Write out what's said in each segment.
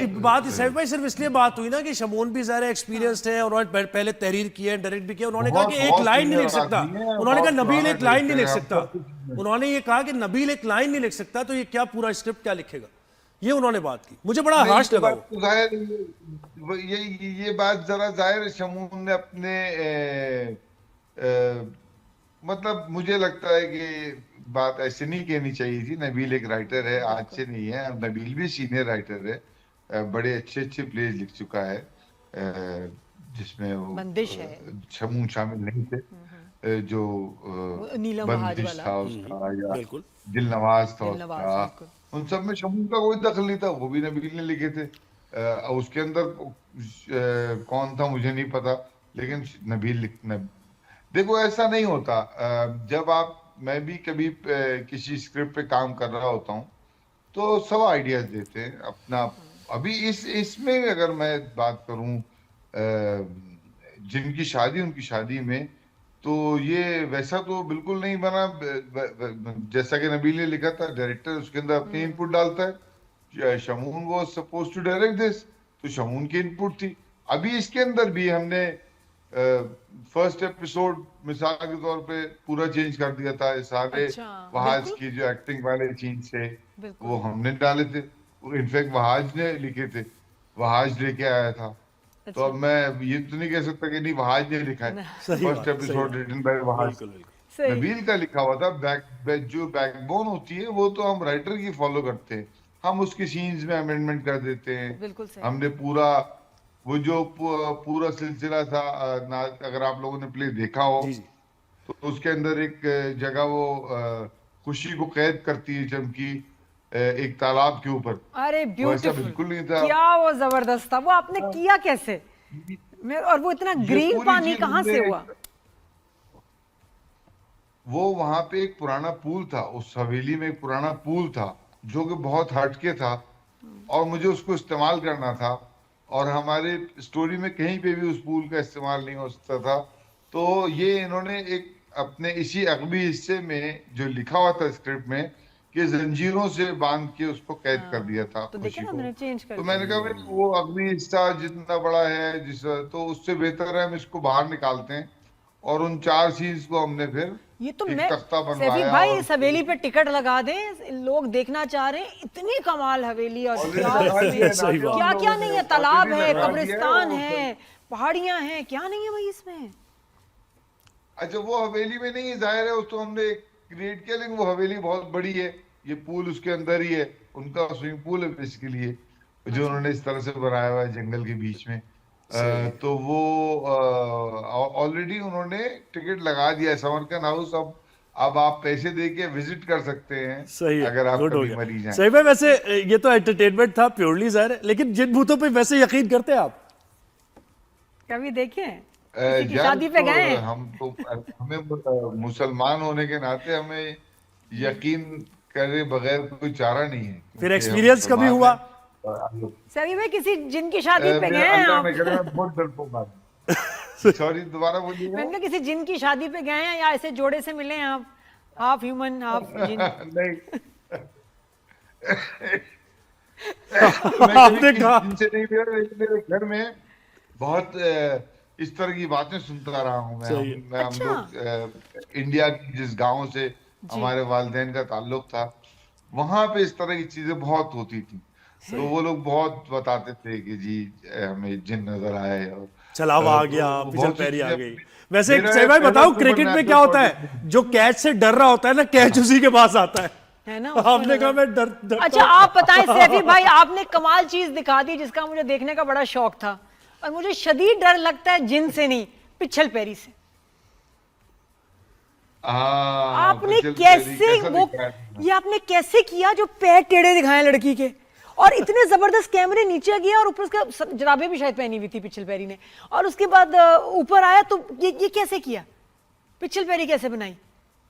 बात सैफ भाई सिर्फ इसलिए बात हुई ना कि शमून भी ज़्यादा एक्सपीरियंस्ड है और उन्होंने पहले तहरीर की है, डायरेक्ट भी किया। उन्होंने कहा कि एक लाइन नहीं लिख सकता, उन्होंने कहा नबील एक लाइन नहीं लिख सकता, उन्होंने ये कहा कि नबील एक लाइन नहीं लिख सकता, तो ये क्या पूरा स्क्रिप्ट क्या लिखेगा, ये उन्होंने बात की। मुझे बड़ा हार्श लगा वो। ये बात जरा जाहिर शमून ने अपने मतलब मुझे लगता है कि बात ऐसे नहीं कहनी चाहिए थी। नबील एक राइटर है, आज से नहीं है। नबील भी सीनियर राइटर है, बड़े अच्छे अच्छे प्लेज लिख चुका है, जिसमें वो बंदिश है, शमून शामिल नहीं थे। जो नीलम बंदिश था उसका, या दिल नवाज था उसका, उन सब में शमून का कोई दखल नहीं था, वो भी नबील ने लिखे थे। उसके अंदर कौन था मुझे नहीं पता, लेकिन नबील देखो ऐसा नहीं होता। जब आप, मैं भी कभी किसी स्क्रिप्ट पे काम कर रहा होता हूँ तो सब आइडियाज देते हैं अपना। अभी इसमें अगर मैं बात करूं, जिनकी शादी उनकी शादी में, तो ये वैसा तो बिल्कुल नहीं बना जैसा कि नबील ने लिखा था। डायरेक्टर उसके अंदर अपनी इनपुट डालता है। शमून वो सपोज टू डायरेक्ट दिस, तो शमून की इनपुट थी। अभी इसके अंदर भी हमने फर्स्ट एपिसोड मिसाल के तौर पे पूरा चेंज कर दिया था। सारे वहाज की जो एक्टिंग वाले सीन थे वो हमने डाले थे, इनफैक्ट वहाज ने लिखे थे, वहाज लेके आया था। तो अब मैं ये तो नहीं कह सकता कि नहीं वहाज ने लिखा है। First episode written by Wahaj, Nabeel का लिखा हुआ था। जो बैकबोन होती है वो तो हम राइटर की फॉलो करते हैं, हम उसके सीन्स में अमेंडमेंट कर देते हैं। हमने पूरा वो जो पूरा सिलसिला था, अगर आप लोगों ने प्ले देखा हो तो उसके अंदर एक जगह वो खुशी को कैद करती है चमकी एक तालाब के ऊपर। अरे ब्यूटीफुल, बिल्कुल नहीं था, क्या वो जबरदस्त था। वो आपने किया कैसे? और वो इतना ग्रीन पानी कहाँ से हुआ? वो वहां पे एक पुराना पूल था, उस हवेली में एक पुराना पूल था जो कि बहुत हटके था, और मुझे उसको इस्तेमाल करना था। और हमारे स्टोरी में कहीं पे भी उस पूल का इस्तेमाल नहीं हो सकता था। तो ये इन्होंने एक अपने इसी अगबी हिस्से में जो लिखा हुआ था स्क्रिप्ट में कि जंजीरों से बांध के उसको कैद कर दिया था खुशी को। तो मैंने कहा भाई वो अगबी हिस्सा जितना बड़ा है तो उससे बेहतर है हम इसको बाहर निकालते हैं। और उन 4 सीन्स को हमने फिर ये तो एक तख्ता बनवाया। भाई इस हवेली पे टिकट लगा दें, लोग देखना चाह रहे हैं, इतनी कमाल हवेली। और क्या क्या नहीं है, तालाब है, कब्रिस्तान है, पहाड़ियां हैं, क्या नहीं है भाई इसमें। अच्छा वो हवेली में नहीं है, जाहिर है उसको हमने क्रिएट किया, लेकिन वो हवेली बहुत बड़ी है, ये पूल उसके अंदर ही है, उनका स्विमिंग पूल है बेसिकली, जो उन्होंने इस तरह से बनाया हुआ है जंगल के बीच में। तो वो ऑलरेडी उन्होंने टिकट लगा दिया है समरकंद हाउस। अब आप पैसे दे के विजिट कर सकते हैं। सही है, अगर आप कभी मरीज हैं। सही में वैसे ये तो एंटरटेनमेंट था प्योरली ज़ाहिर है, लेकिन जिन भूतों पे वैसे यकीन करते हैं आप? कभी देखे किसी की शादी पे गए? हम तो हमें मुसलमान होने के नाते हमें यकीन करे बगैर कोई चारा नहीं है। फिर एक्सपीरियंस कभी हुआ? सभी में किसी जिन की शादी पे गए हैं आप? बहुत डरपोक। सॉरी दोबारा बोलिए। मैंने किसी जिन की शादी पे गए हैं या ऐसे जोड़े से मिले हैं आप, हाफ ह्यूमन हाफ जिन? नहीं आपने कहा मेरे घर में बहुत इस तरह की बातें सुनता रहा हूँ मैं। हम लोग इंडिया की जिस गांव से हमारे वालिदैन का ताल्लुक था, वहां पे इस तरह की चीजें बहुत होती थी। तो वो लोग बहुत बताते थे कि जी हमें जिन नजर आए और छलावा आ गया, पिछल पैरी आ गई। वैसे सही भाई बताओ, क्रिकेट में क्या होता है, जो कैच से डर रहा होता है ना, कैच उसी के पास आता है ना। आपने कहा मैं डर। अच्छा आप बताएं सैफी भाई, आपने कमाल चीज दिखा दी जिसका मुझे देखने का बड़ा शौक था, और मुझे शदीद डर लगता है जिन से नहीं, पिछल पैरी से। आपने कैसे ये आपने कैसे किया जो पैर टेढ़े दिखाए लड़की के, और इतने जबरदस्त कैमरे नीचे गया, और ऊपर उसका जराबे भी शायद पहनी हुई थी पिछल पैरी ने, और उसके बाद ऊपर आया, तो ये कैसे किया, पिछल पैरी कैसे बनाई?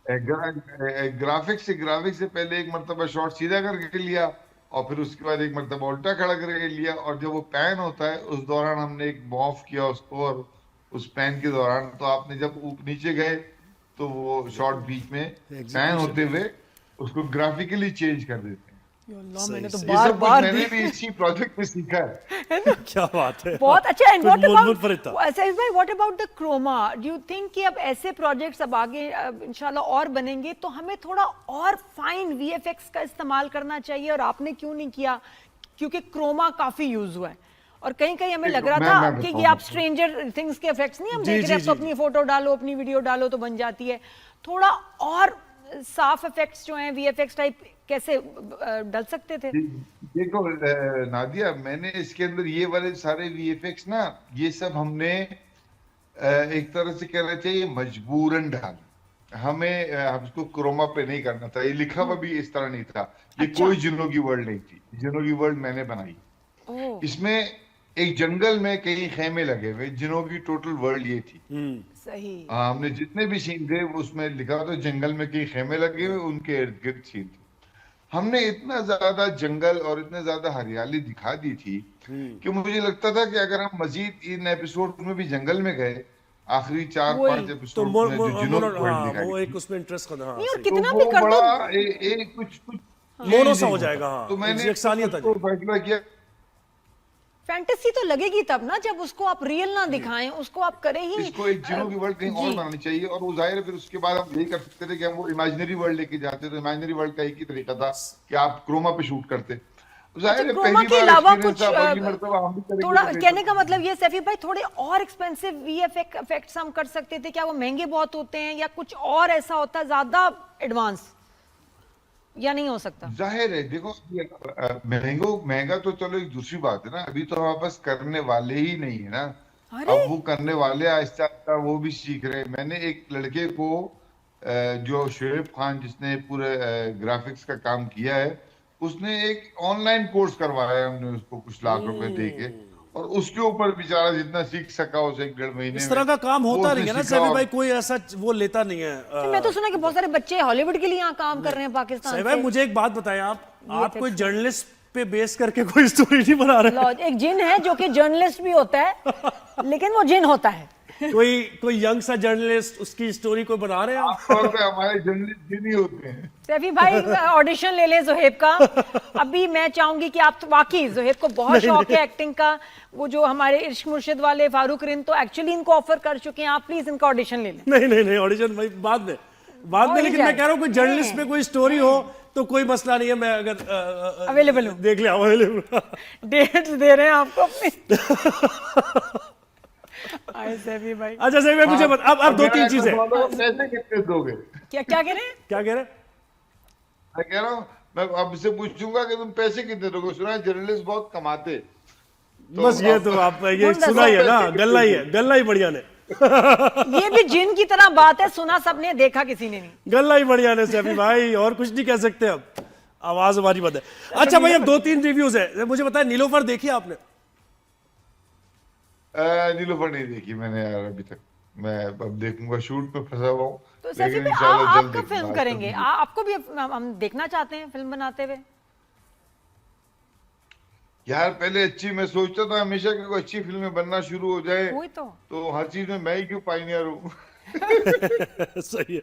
ग्राफिक्स से पहले एक मरतबा शॉट सीधा करके लिया, और फिर उसके बाद एक मरतबा उल्टा खड़ा करके लिया, और जब वो पैन होता है उस दौरान हमने एक मॉफ किया उसको, और उस पैन के दौरान तो आपने जब नीचे गए तो वो शॉट बीच में पैन होते हुए उसको ग्राफिकली चेंज कर देते हैं। मैंने तो ये बार सब कुछ बार मैंने भी इसी प्रोजेक्ट में सीखा है। क्या बात है। बहुत अच्छा। एंड व्हाट मूल फरीदा। अबाउट सैफ भाई, what about the chroma? Do you think कि अब ऐसे प्रोजेक्ट्स अब आगे इंशाल्लाह और बनेंगे तो हमें थोड़ा और फाइन वीएफएक्स का इस्तेमाल करना चाहिए, और आपने क्यों नहीं किया? क्योंकि क्रोमा काफी यूज हुआ है और कहीं कहीं हमें लग रहा था कि ये आप स्ट्रेंजर थिंग्स के इफेक्ट्स नहीं हम देख रहे हैं, तो अपनी फोटो डालो, अपनी वीडियो डालो तो बन जाती है। थोड़ा और साफ इफेक्ट्स जो हैं वीएफएक्स टाइप कैसे डल सकते थे? देखो नादिया, मैंने इसके अंदर ये वाले सारे वीएफएक्स ना, ये सब हमने एक तरह से कहना चाहिए मजबूरन डाला। हमें हमको क्रोमा पे नहीं करना था, ये लिखा हुआ भी इस तरह नहीं था। ये अच्छा। कोई जिनों की वर्ल्ड नहीं थी, जिनों की वर्ल्ड मैंने बनाई। इसमें एक जंगल में कई खेमे लगे हुए, जिनों की टोटल वर्ल्ड ये थी। सही। हमने जितने भी सीन थे उसमें लिखा था जंगल में कई खेमे लगे हुए, उनके इर्द गिर्द सीन थे। हमने इतना ज्यादा जंगल और इतने ज्यादा हरियाली दिखा दी थी कि मुझे लगता था कि अगर हम मजीद इन एपिसोड में भी जंगल में गए, आखिरी 4-5 तो एपिसोड में जो जिनों की वर्ल्ड वो दिखाई एक उसमें इंटरेस्ट करना, नहीं, और हाँ, कितना तो भी वो कर दो बड़ा कुछ मोनो सा नहीं हो जाएगा। होता। हाँ, तो मैंने यकसानियत आ जाएगी। फैसला किया। फैंटेसी तो लगेगी तब ना जब उसको आप रियल ना दिखाएं, उसको आप करें ही इसको एक जिनों की वर्ल्ड कहीं और बनानी चाहिए, और वो जाहिर है फिर उसके बाद हम यही कर सकते थे कि हम वो इमेजिनरी वर्ल्ड लेके जाते। तो इमेजिनरी वर्ल्ड का एक ही तरीका था कि आप क्रोमा पे शूट करते। जाहिर है क्रोमा पहली के बार अलावा experience कुछ था, अगली मर्तबा हम भी करेंगे थोड़ा तो कहने का मतलब ये सैफी भाई, थोड़े और एक्सपेंसिव वीएफएक्स हम कर सकते थे क्या? वो महंगे बहुत होते हैं या कुछ और ऐसा होता है ज्यादा एडवांस, या नहीं हो सकता? जाहिर है देखो, महंगा तो चलो एक दूसरी बात है ना। अभी तो हमारे पास करने वाले ही नहीं है ना। अरे अब वो करने वाले आहिस्ता आहिस्ता वो भी सीख रहे हैं। मैंने एक लड़के को जो शोएब खान, जिसने पूरे ग्राफिक्स का काम किया है, उसने एक ऑनलाइन कोर्स करवाया। हमने उसको कुछ लाख रुपए दे के, और उसके ऊपर बेचारा जितना सीख सका उसे 1-1.5 महीने इस में तरह का काम वो होता उसने नहीं है ना सीखा। सैफी और भाई, कोई ऐसा वो लेता नहीं है। मैं तो सुना कि बहुत सारे बच्चे हॉलीवुड के लिए यहाँ काम कर रहे हैं पाकिस्तान सैफी से। भाई मुझे एक बात बताएं, आप VFX कोई जर्नलिस्ट पे बेस करके कोई स्टोरी नहीं बना रहे? एक जिन है जो कि जर्नलिस्ट भी होता है, लेकिन वो जिन होता है। कोई यंग सा जर्नलिस्ट, उसकी स्टोरी कोई बना रहे हैं आप? आमतौर पे हमारे जर्नलिस्ट जिन ही होते हैं। सैफी भाई ऑडिशन ले ले जोहेब का। अभी मैं चाहूंगी कि आप तो वाकई जोहेब को बहुत शौक है एक्टिंग का। वो जो हमारे इश्क मुर्शिद वाले फारूक रिन तो एक्चुअली इनको ऑफर कर चुके हैं, आप प्लीज इनका ऑडिशन ले लें। नहीं ऑडिशन भाई बाद में, लेकिन मैं कह रहा हूँ कोई जर्नलिस्ट पे कोई स्टोरी हो तो कोई मसला नहीं है। मैं अगर अवेलेबल हूँ, देख लिया, अवेलेबल। डेट्स दे रहे हैं आपको अपने। आए सैफी भाई। अच्छा सैफी भाई मुझे अब 2-3 चीजें। पैसे कितने दोगे? क्या कह रहे हैं? क्या कह रहे हैं? मैं कह रहा हूँ, मैं आपसे पूछूंगा कि तुम पैसे कितने दोगे। सुना है जर्नलिस्ट बहुत कमाते। बस ये तो आप ये सुना ही है ना, गल्ला ही बढ़िया ने। ये भी जिन की तरह बात है, सुना सबने, देखा किसी ने नहीं। गल्ला ही बढ़िया ने सैफी भाई, और कुछ नहीं कह सकते। अब आवाज हमारी बंद है। अच्छा भाई अब 2-3 रिव्यूज है, मुझे बताया नीलोफर देखी आपने? नीलोफर नहीं देखी मैंने यार अभी तक। मैं अब देखूंगा, शूट में फंसा हुआ हूँ। तो सैफी लेकिन भाई इंशाल्लाह जल्द आप कब फिल्म देखूंगा। करेंगे? आपको भी हम देखना चाहते हैं फिल्म बनाते हुए। यार पहले अच्छी, मैं सोचता था हमेशा कि कोई अच्छी फिल्में बनना शुरू हो जाए, वही तो हर चीज में मैं ही क्यों पायनियर हूँ। सही है।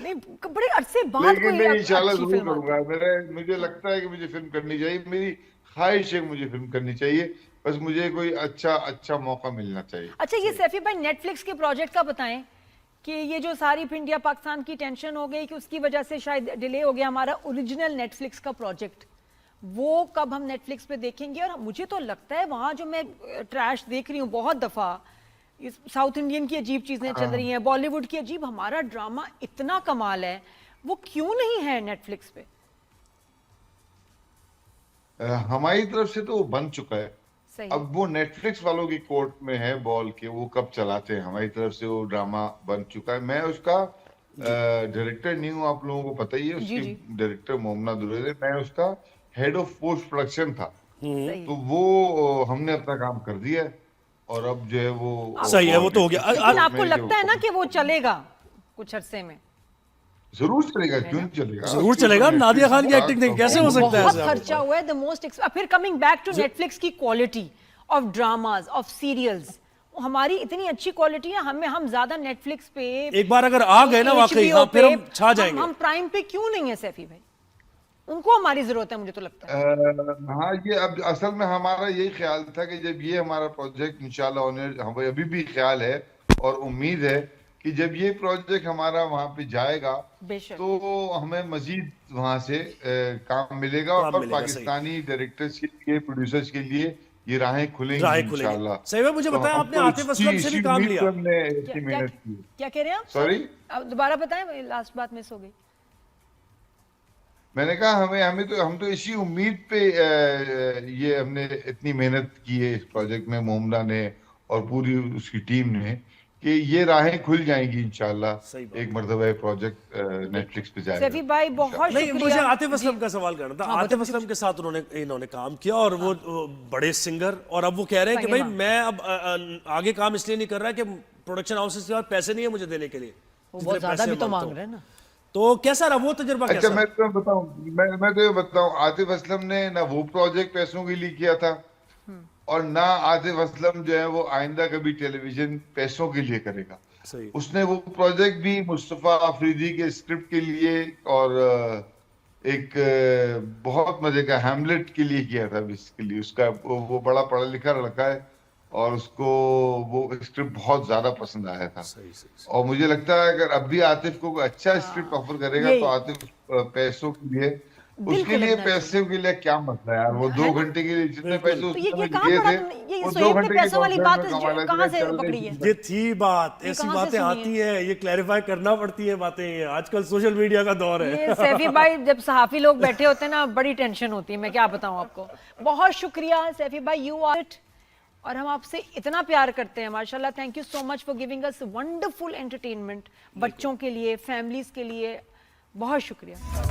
नहीं, बड़े अरसे बाद लेकिन कोई मैं इंशाल्लाह अच्छी जरूर फिल्म आती करूंगा। मुझे लगता है कि मुझे फिल्म करनी चाहिए। मेरी ख्वाहिश है मुझे फिल्म करनी चाहिए, बस मुझे कोई अच्छा मौका मिलना चाहिए। अच्छा ये सैफी भाई नेटफ्लिक्स के प्रोजेक्ट का बताएं कि ये जो सारी इंडिया पाकिस्तान की टेंशन हो गई कि उसकी वजह से शायद डिले हो गया हमारा ओरिजिनल नेटफ्लिक्स का प्रोजेक्ट, वो कब हम नेटफ्लिक्स पे देखेंगे? और मुझे तो लगता है वहां जो मैं ट्रैश देख रही हूँ बहुत दफा, साउथ इंडियन की अजीब चीजें चल रही हैं, बॉलीवुड की अजीब, हमारा ड्रामा इतना कमाल है, वो क्यों नहीं है नेटफ्लिक्स पे? हमारी तरफ से तो वो बन चुका है। सही। अब वो नेटफ्लिक्स वालों की कोर्ट में है बॉल के, वो कब चलाते हैं। हमारी तरफ से वो ड्रामा बन चुका है। मैं उसका डायरेक्टर नहीं हूँ, आप लोगों को पता ही है। जी, उसकी जी। डायरेक्टर मोमना दुरेल है, मैं उसका हेड ऑफ पोस्ट प्रोडक्शन था। सही। तो वो हमने अपना काम कर दिया है, और अब जो है वो सही है, वो तो हो गया। लेकिन आपको लगता है ना कि वो चलेगा कुछ अरसे में? जरूर चलेगा, क्यों नहीं चलेगा? जरूर चलेगा। नादिया खान की एक्टिंग नहीं, कैसे हो सकता है बहुत ऐसे? खर्चा हुआ है, द मोस्ट। फिर कमिंग बैक टू नेटफ्लिक्स की quality of dramas, of serials, हमारी इतनी अच्छी क्वालिटी है। हम ज्यादा नेटफ्लिक्स पे एक बार अगर आ गए ना वाकई, HBO हाँ, फिर पे, हम छा जाएंगे। हम प्राइम पे क्यों नहीं है सैफी भाई? उनको हमारी जरूरत है, मुझे तो लगता है। हाँ, ये अब असल में हमारा यही ख्याल था कि जब ये हमारा प्रोजेक्ट इंशाल्लाह होने, हमें अभी भी ख्याल है और उम्मीद है कि जब ये प्रोजेक्ट हमारा वहां पे जाएगा बेशक। तो हमें मजीद वहां से काम मिलेगा काम और मिलेगा, सही। पाकिस्तानी डायरेक्टर्स के लिए, प्रोड्यूसर्स के लिए ये राहें खुलेंगी राहें खुलेंगी। इंशाल्लाह। सही में मुझे तो बताया आपने हमको आतिफ असलम से भी इसी काम उम्मीद लिया। पे हमने क्या इतनी क्या, मेहनत की। क्या कह रहे हैं आप? Sorry? आप दोबारा बताएं, लास्ट बात मिस हो गई। मैंने कहा हम तो इसी उम्मीद पे ये हमने इतनी मेहनत की है इस प्रोजेक्ट में, मोमना ने और पूरी उसकी टीम ने, कि ये राहें खुल जाएंगी इंशाल्लाह। सही बात एक मर्तबा ये प्रोजेक्ट नेटफ्लिक्स पे जाएगा। सैफी भाई बहुत नहीं, मुझे शुक्रिया। आतिफ असलम का सवाल करना था। हाँ, आतिफ असलम के साथ इन्होंने काम किया और वो बड़े सिंगर, और अब वो कह रहे हैं कि भाई सही मैं अब आगे काम इसलिए नहीं कर रहा कि प्रोडक्शन हाउसेस के पास पैसे नहीं है मुझे देने के लिए, वो बहुत ज्यादा भी तो मांगता मांग हूं। रहे हैं ना। तो कैसा रहा वो तजुर्बा? अच्छा, कैसा? मैं तो बताऊं, मैं तो ये बताऊं, आतिफ असलम ने ना वो प्रोजेक्ट पैसों के लिए किया था और ना आतिफ असलम जो है वो आइंदा कभी टेलीविजन पैसों के लिए करेगा। सही। उसने वो प्रोजेक्ट भी मुस्तफा अफरीदी के स्क्रिप्ट के लिए और एक बहुत मजे का हैमलेट के लिए किया था बेसिकली। उसका वो बड़ा पढ़ा लिखा लड़का है और उसको वो स्क्रिप्ट बहुत ज्यादा पसंद आया था। सही सही। और मुझे लगता है अगर अब भी आतिफ को कोई अच्छा स्क्रिप्ट ऑफर करेगा यही। तो आतिफ पैसों के लिए, दिल उसके को लिए लगना पैसे के लिए क्या मसला है यार। वो है 2 ना? घंटे के लिए जितने बिल्कुल। पैसे तो उसने ये कहाँ दिए पढ़ा थे तुमने? ये वो 2 सोहेब ने घंटे के पैसों वाली बात कॉन्सर्ट में कमा कहाँ से लेते पकड़ी है? ये थी बात, ऐसी कहाँ से बातें सुनी आती है, ये क्लैरिफाई करना पड़ती है बातें। ये आजकल सोशल मीडिया का दौर है। ये सैफी भाई, जब सहाफी लोग बैठे होते हैं ना, बड़ी टेंशन होती है, मैं क्या बताऊं आपको। बहुत शुक्रिया सैफी भाई, यू आर इट। और हम आपसे इतना प्यार करते हैं माशाल्लाह। Thank you so much for giving us wonderful entertainment, बच्चों के लिए, फैमिलीज के लिए। बहुत शुक्रिया।